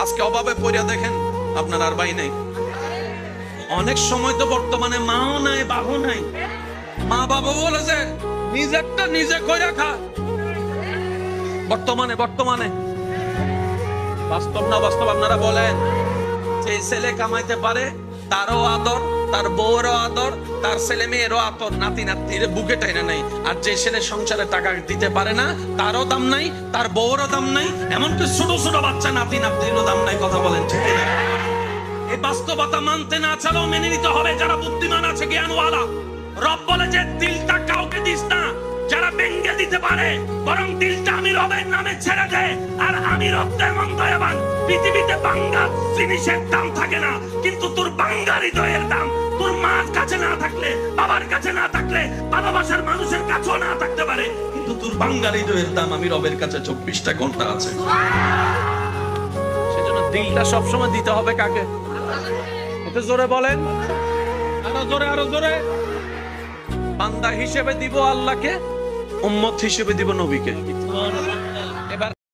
আজকে অভাবে পড়িয়া দেখেন আপনার আর ভাই নাই। অনেক সময় তো বর্তমানে মাও নাই, বাবাও নাই। মা বাবা বলেছে নিজেরটা নিজে কইরা খা। বর্তমানে বাস্তব না বাস্তব আপনারা বলেন। যে ছেলে কামাইতে পারে তারও আদর, তার বউরও আদর, তার ছেলে মেয়েরও আদর, নাতি নাতির বুকে টাইনা নাই। আর যে ছেলে সংসারে টাকা দিতে পারে না তারও দাম নাই, তার বউরও দাম নাই, এমনকি ছোট ছোট বাচ্চা নাতি নাতিরও দাম নাই। কথা বলেন ঠিক না? এই বাস্তবতা মানতে না চালেও মেনে নিতে হবে যারা বুদ্ধিমান আছে, জ্ঞানওয়ালা। রব বলে যে দিলটা কাউকে দিস না যারা ভেঙে দিতে পারে, বরং দিলটা আমি রবের নামে ছেড়ে দে। আর আমি রব তেমন দয়াবান। পৃথিবীতে বাঙ্গা জিনিসের দাম থাকে না, কিন্তু তোর বাঙ্গা হৃদয়ের দাম তোর মার কাছে না থাকলে, বাবার কাছে না থাকলে, ভালোবাসার মানুষের কাছেও না থাকতে পারে, কিন্তু তোর বাঙ্গা হৃদয়ের দাম আমি রবের কাছে 24টা ঘন্টা আছে। সেজন্য দিলটা সবসময় দিতে হবে কাকে? একটু জোরে বলেন, আরো জোরে। বান্দা হিসেবে দিব আল্লাহকে, উম্মত হিসেবে দিব নবীকে।